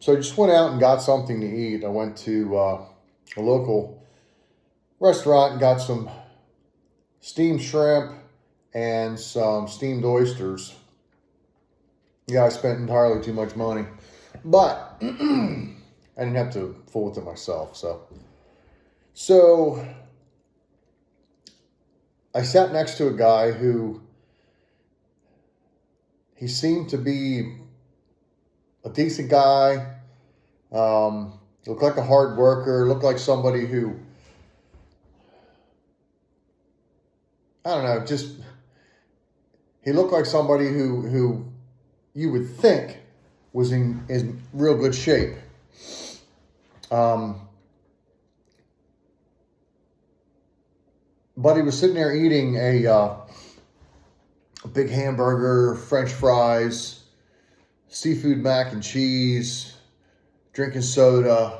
So I just went out and got something to eat. I went to a local restaurant and got some steamed shrimp and some steamed oysters. Yeah, I spent entirely too much money, but I didn't have to fool with it myself. So I sat next to a guy who he seemed to be a decent guy. Looked like a hard worker. Looked like somebody who, I don't know, just he looked like somebody who you would think was in real good shape. But he was sitting there eating a big hamburger, French fries, seafood mac and cheese, drinking soda,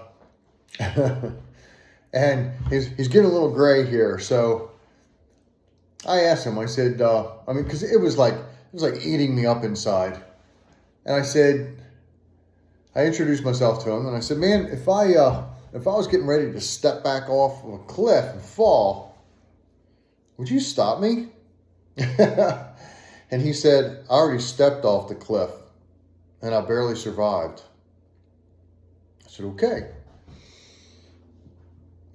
and he's getting a little gray here. So I asked him. I said, because it was like eating me up inside. And I introduced myself to him, and I said, man, if I was getting ready to step back off of a cliff and fall, would you stop me? And he said, I already stepped off the cliff and I barely survived. I said, okay.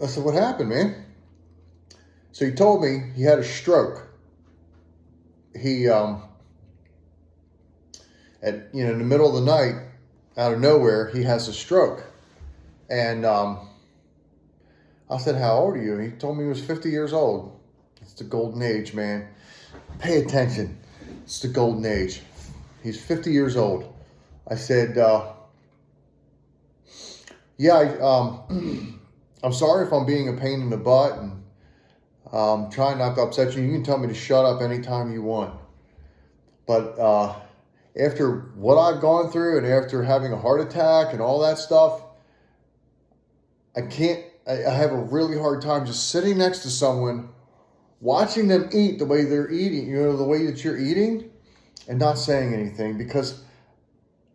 I said, what happened, man? So he told me he had a stroke. He, in the middle of the night, out of nowhere, he has a stroke. And I said, how old are you? And he told me he was 50 years old. It's the golden age, man. Pay attention. It's the golden age. He's 50 years old. I said, I'm sorry if I'm being a pain in the butt and trying not to upset you. You can tell me to shut up anytime you want. But after what I've gone through and after having a heart attack and all that stuff, I have a really hard time just sitting next to someone, watching them eat the way they're eating, the way that you're eating, and not saying anything, because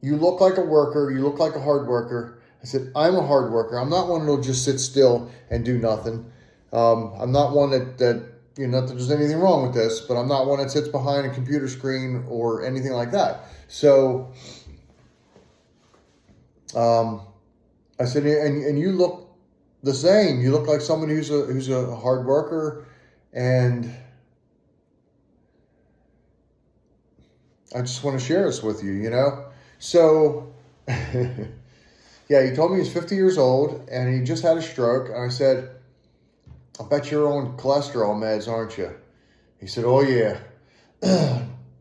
you look like a worker, you look like a hard worker. I said, I'm a hard worker. I'm not one that'll just sit still and do nothing. I'm not one that not that there's anything wrong with this, but I'm not one that sits behind a computer screen or anything like that. So I said, and you look the same. You look like someone who's a hard worker. And I just want to share this with you, So, yeah, he told me he's 50 years old and he just had a stroke. And I said, I bet you're on cholesterol meds, aren't you? He said, oh, yeah.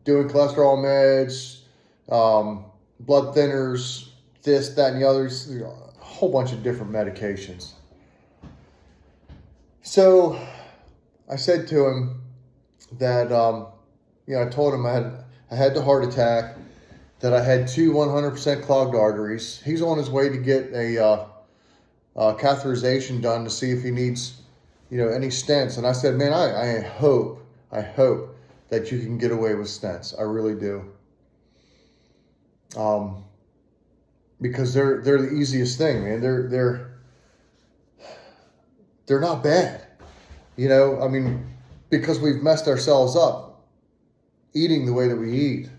Doing cholesterol meds, blood thinners, this, that, and the others, a whole bunch of different medications. So I said to him that, I told him I had the heart attack, that I had 2 100% clogged arteries. He's on his way to get a catheterization done to see if he needs, any stents. And I said, man, I hope that you can get away with stents. I really do. Because they're the easiest thing, man. They're not bad. Because we've messed ourselves up eating the way that we eat,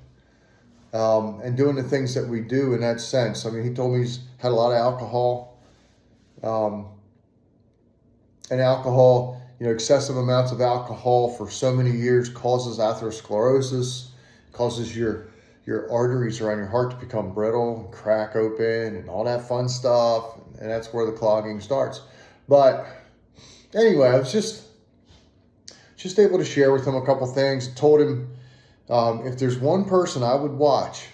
and doing the things that we do in that sense. He told me he's had a lot of alcohol, and alcohol, excessive amounts of alcohol for so many years causes atherosclerosis, causes your arteries around your heart to become brittle and crack open and all that fun stuff. And that's where the clogging starts. But anyway, I was just able to share with him a couple things. Told him if there's one person I would watch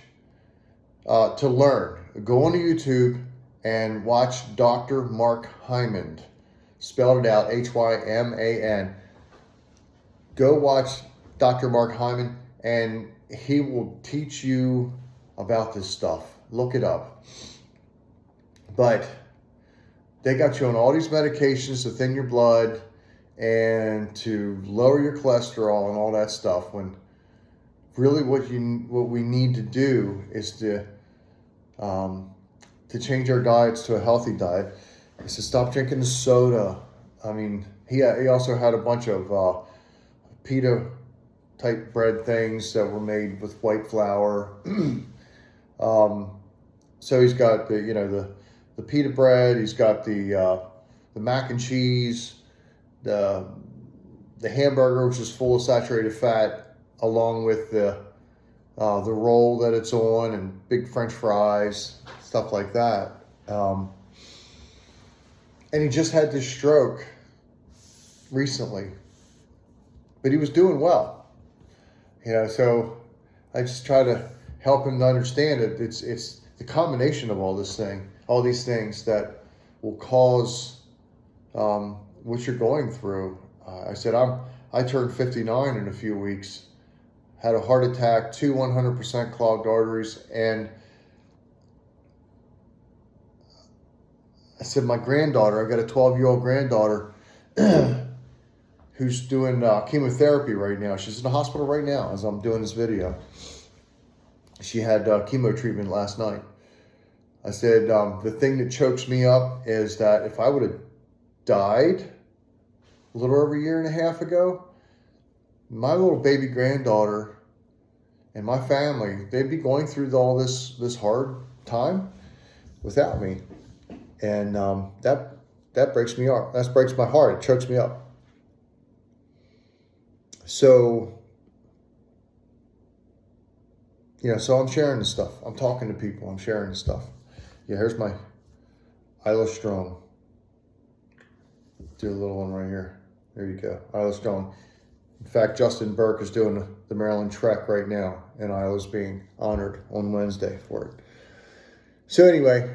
to learn, go onto YouTube and watch Dr. Mark Hyman. Spelled it out, Hyman. Go watch Dr. Mark Hyman, and he will teach you about this stuff. Look it up. But they got you on all these medications to thin your blood and to lower your cholesterol and all that stuff, when really what we need to do is to to change our diets to a healthy diet. I said, stop drinking the soda. I mean, he also had a bunch of pita type bread things that were made with white flour. So he's got the pita bread. He's got the mac and cheese, the hamburger, which is full of saturated fat, along with the roll that it's on, and big French fries, stuff like that. And he just had this stroke recently, but he was doing well. So I just try to help him to understand it. It's the combination of all these things that will cause what you're going through. I said, I turned 59 in a few weeks, had a heart attack, 2 100% clogged arteries, and I said, my granddaughter, I got a 12-year-old granddaughter who's doing chemotherapy right now. She's in the hospital right now as I'm doing this video. She had chemo treatment last night. I said, the thing that chokes me up is that if I would have died a little over a year and a half ago, my little baby granddaughter and my family, they'd be going through all this hard time without me. And that breaks me up. That breaks my heart. It chokes me up. So, so I'm sharing this stuff. I'm talking to people. I'm sharing this stuff. Yeah, here's my Isla Strong. Do a little one right here. There you go. Isla Strong. In fact, Justin Burke is doing the Maryland Trek right now, and Isla's being honored on Wednesday for it. So anyway,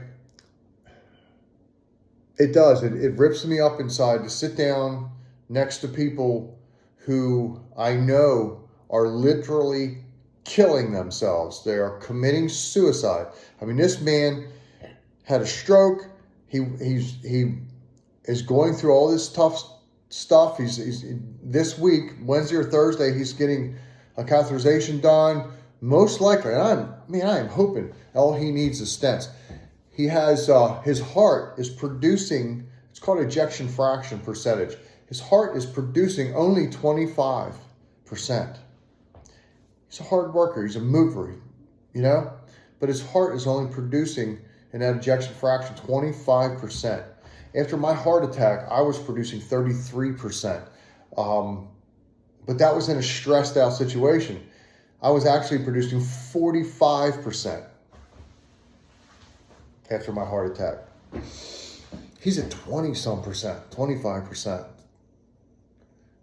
it does. It rips me up inside to sit down next to people who I know are literally killing themselves. They are committing suicide. I mean, this man had a stroke. He is going through all this tough stuff. He's this week, Wednesday or Thursday, he's getting a catheterization done. Most likely, and I am hoping all he needs is stents. He has his heart is producing. It's called ejection fraction percentage. His heart is producing only 25%. He's a hard worker. He's a mover, but his heart is only producing in that ejection fraction 25%. After my heart attack, I was producing 33%. But that was in a stressed out situation. I was actually producing 45% after my heart attack. He's at 20-some percent, 25%.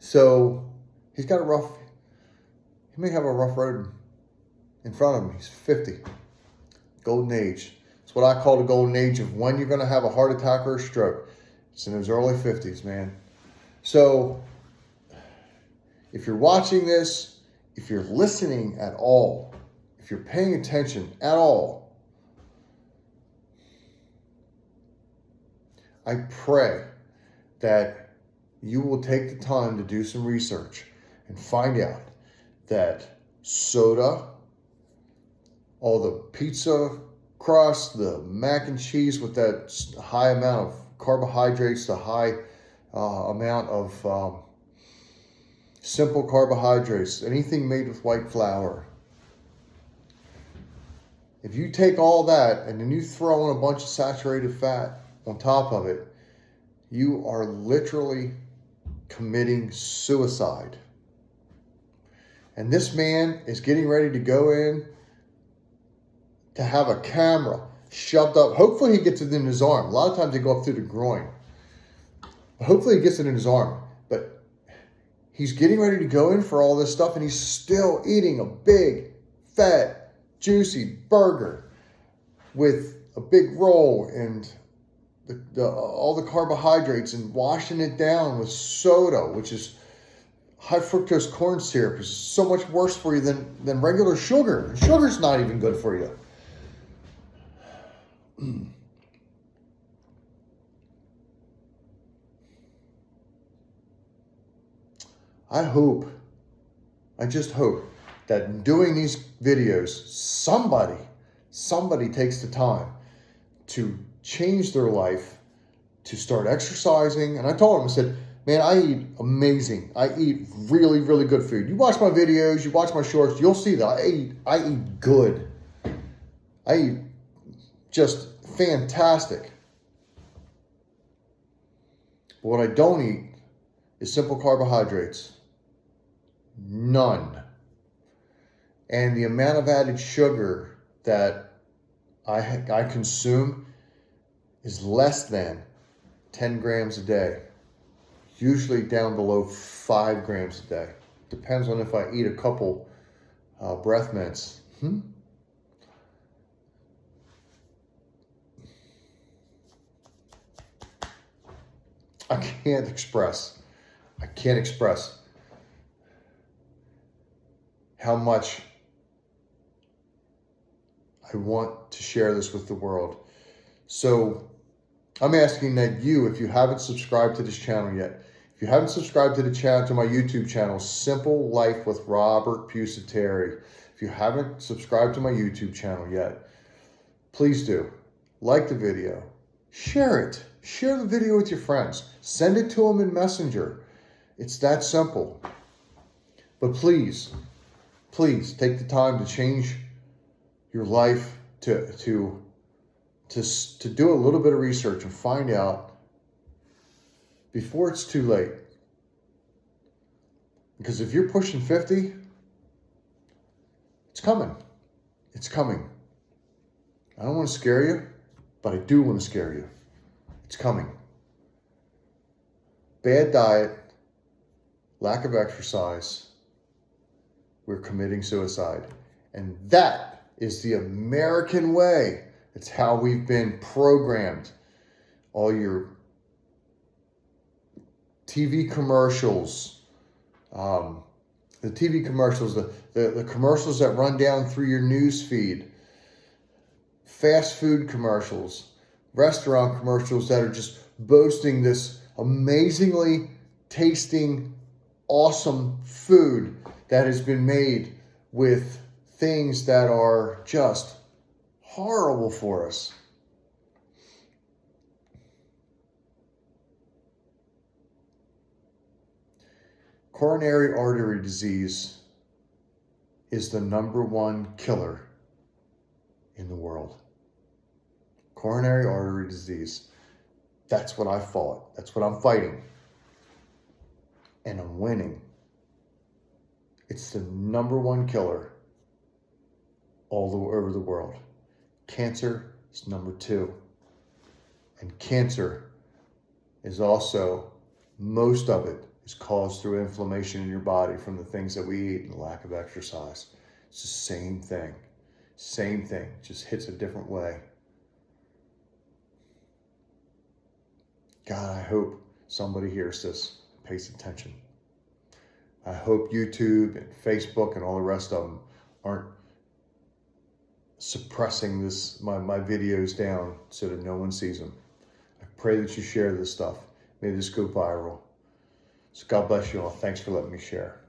So he may have a rough road in front of him. He's 50. Golden age. It's what I call the golden age of when you're going to have a heart attack or a stroke. It's in his early 50s, man. So if you're watching this, if you're listening at all, if you're paying attention at all, I pray that you will take the time to do some research and find out that soda, all the pizza crust, the mac and cheese with that high amount of carbohydrates, the high amount of simple carbohydrates, anything made with white flour. If you take all that and then you throw in a bunch of saturated fat on top of it, you are literally committing suicide. And this man is getting ready to go in to have a camera shoved up. Hopefully he gets it in his arm. A lot of times they go up through the groin. Hopefully he gets it in his arm. But he's getting ready to go in for all this stuff, and he's still eating a big, fat, juicy burger with a big roll and all the carbohydrates, and washing it down with soda, which is high fructose corn syrup, is so much worse for you than regular sugar. Sugar's not even good for you. I just hope that in doing these videos, somebody takes the time to change their life, to start exercising. And I told them, I said, man, I eat amazing. I eat really, really good food. You watch my videos, you watch my shorts, you'll see that I eat good. I eat just fantastic. But what I don't eat is simple carbohydrates. None. And the amount of added sugar that I consume is less than 10 grams a day. Usually down below 5 grams a day. Depends on if I eat a couple breath mints. I can't express how much I want to share this with the world. So I'm asking that you, if you haven't subscribed to this channel yet, if you haven't subscribed to the channel, to my YouTube channel, Simple Life with Robert Pusateri, if you haven't subscribed to my YouTube channel yet, please do. Like the video, share it. Share the video with your friends. Send it to them in Messenger. It's that simple. But please, please take the time to change your life, to do a little bit of research and find out before it's too late. Because if you're pushing 50, it's coming. It's coming. I don't want to scare you, but I do want to scare you. It's coming. Bad diet, lack of exercise, we're committing suicide. And that is the American way. It's how we've been programmed. All your TV commercials, the commercials that run down through your news feed, fast food commercials, restaurant commercials that are just boasting this amazingly tasting, awesome food that has been made with things that are just horrible for us. Coronary artery disease is the #1 killer in the world. Coronary artery disease. That's what I fought. That's what I'm fighting. And I'm winning. It's the #1 killer all over the world. Cancer is #2. And cancer is also, most of it is caused through inflammation in your body from the things that we eat and the lack of exercise. It's the same thing. Same thing. Just hits a different way. God, I hope somebody hears this and pays attention. I hope YouTube and Facebook and all the rest of them aren't suppressing my videos down so that no one sees them. I pray that you share this stuff. May this go viral. So God bless you all. Thanks for letting me share.